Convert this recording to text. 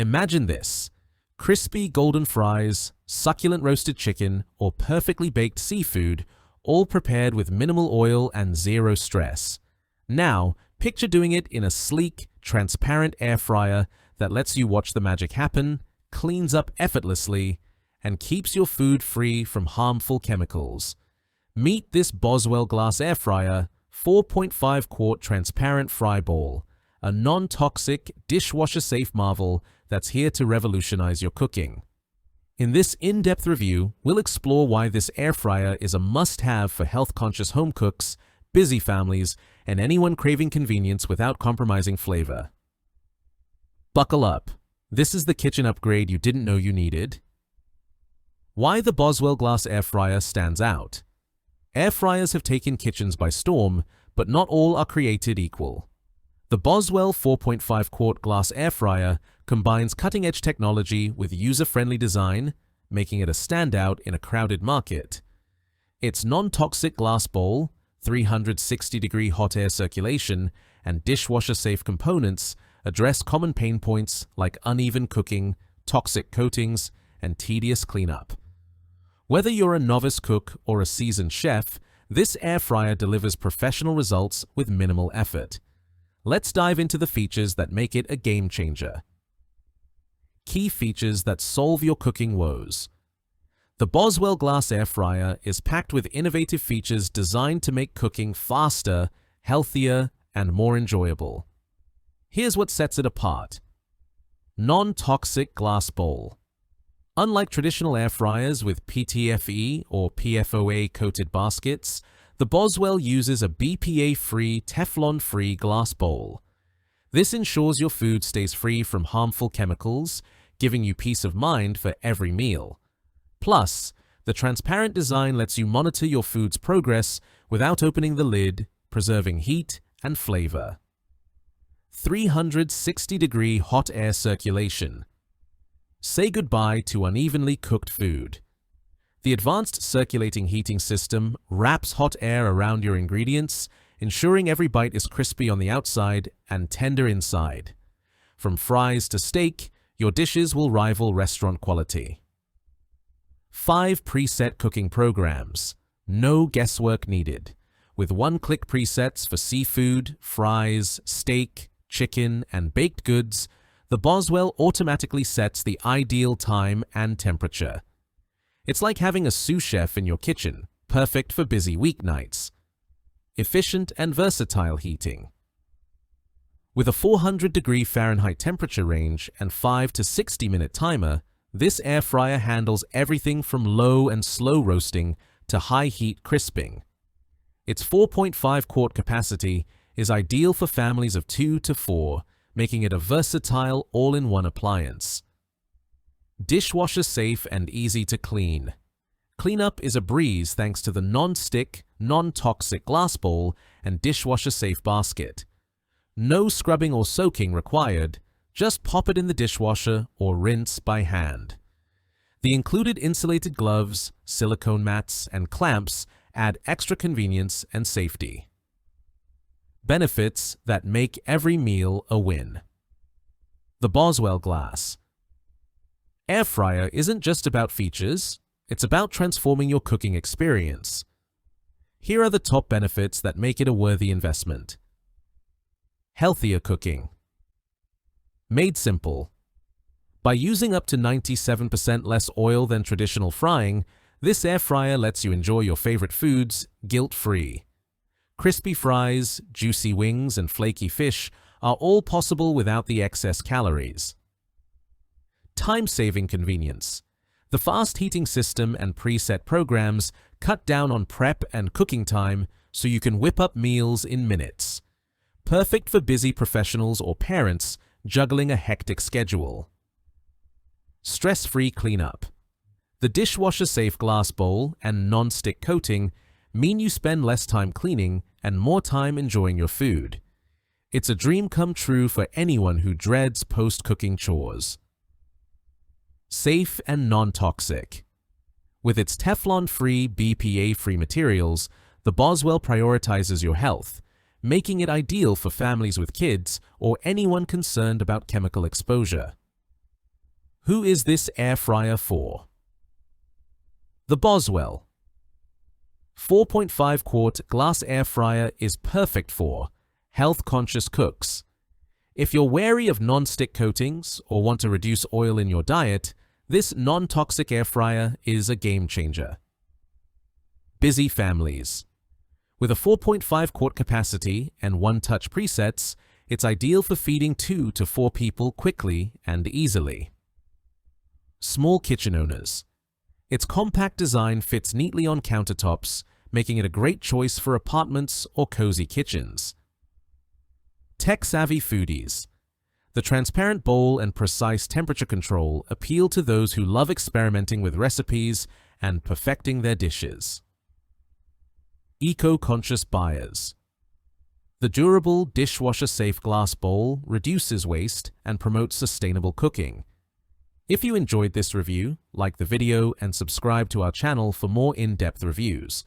Imagine this: crispy golden fries, succulent roasted chicken, or perfectly baked seafood, all prepared with minimal oil and zero stress. Now, picture doing it in a sleek, transparent air fryer that lets you watch the magic happen, cleans up effortlessly, and keeps your food free from harmful chemicals. Meet this Boswell Glass Air Fryer 4.5 quart transparent fry ball, a non-toxic, dishwasher-safe marvel that's here to revolutionize your cooking. In this in-depth review, we'll explore why this air fryer is a must-have for health-conscious home cooks, busy families, and anyone craving convenience without compromising flavor. Buckle up. This is the kitchen upgrade you didn't know you needed. Why the Boswell Glass Air Fryer stands out. Air fryers have taken kitchens by storm, but not all are created equal. The Boswell 4.5 quart glass air fryer combines cutting-edge technology with user-friendly design, making it a standout in a crowded market. Its non-toxic glass bowl, 360-degree hot air circulation, and dishwasher-safe components address common pain points like uneven cooking, toxic coatings, and tedious cleanup. Whether you're a novice cook or a seasoned chef, this air fryer delivers professional results with minimal effort. Let's dive into the features that make it a game changer. Key features that solve your cooking woes. The Boswell Glass Air Fryer is packed with innovative features designed to make cooking faster, healthier, and more enjoyable. Here's what sets it apart. Non-toxic glass bowl. Unlike traditional air fryers with PTFE or PFOA coated baskets, the Boswell uses a BPA-free, Teflon-free glass bowl. This ensures your food stays free from harmful chemicals, giving you peace of mind for every meal. Plus, the transparent design lets you monitor your food's progress without opening the lid, preserving heat and flavor. 360-degree hot air circulation. Say goodbye to unevenly cooked food. The advanced circulating heating system wraps hot air around your ingredients, ensuring every bite is crispy on the outside and tender inside. From fries to steak, your dishes will rival restaurant quality. 5 preset cooking programs. No guesswork needed. With one-click presets for seafood, fries, steak, chicken, and baked goods, the Boswell automatically sets the ideal time and temperature. It's like having a sous chef in your kitchen, perfect for busy weeknights. Efficient and versatile heating. With a 400-degree Fahrenheit temperature range and 5 to 60-minute timer, this air fryer handles everything from low and slow roasting to high-heat crisping. Its 4.5 quart capacity is ideal for families of 2 to 4, making it a versatile all-in-one appliance. Dishwasher-safe and easy to clean. Cleanup is a breeze thanks to the non-stick, non-toxic glass bowl and dishwasher-safe basket. No scrubbing or soaking required, just pop it in the dishwasher or rinse by hand. The included insulated gloves, silicone mats, and clamps add extra convenience and safety. Benefits that make every meal a win. The Boswell Glass Air Fryer isn't just about features, it's about transforming your cooking experience. Here are the top benefits that make it a worthy investment. Healthier cooking. Made simple. By using up to 97% less oil than traditional frying, this air fryer lets you enjoy your favorite foods guilt-free. Crispy fries, juicy wings, and flaky fish are all possible without the excess calories. Time-saving convenience. The fast heating system and preset programs cut down on prep and cooking time so you can whip up meals in minutes. Perfect for busy professionals or parents juggling a hectic schedule. Stress-free cleanup. The dishwasher-safe glass bowl and non-stick coating mean you spend less time cleaning and more time enjoying your food. It's a dream come true for anyone who dreads post-cooking chores. Safe and non-toxic. With its Teflon-free, BPA-free materials, the Boswell prioritizes your health, making it ideal for families with kids or anyone concerned about chemical exposure. Who is this air fryer for? The Boswell 4.5 quart glass air fryer is perfect for health-conscious cooks. If you're wary of non-stick coatings or want to reduce oil in your diet, this non-toxic air fryer is a game changer. Busy families. With a 4.5 quart capacity and one-touch presets, it's ideal for feeding 2 to 4 people quickly and easily. Small kitchen owners. Its compact design fits neatly on countertops, making it a great choice for apartments or cozy kitchens. Tech-savvy foodies. The transparent bowl and precise temperature control appeal to those who love experimenting with recipes and perfecting their dishes. Eco-conscious buyers. The durable, dishwasher-safe glass bowl reduces waste and promotes sustainable cooking. If you enjoyed this review, like the video and subscribe to our channel for more in-depth reviews.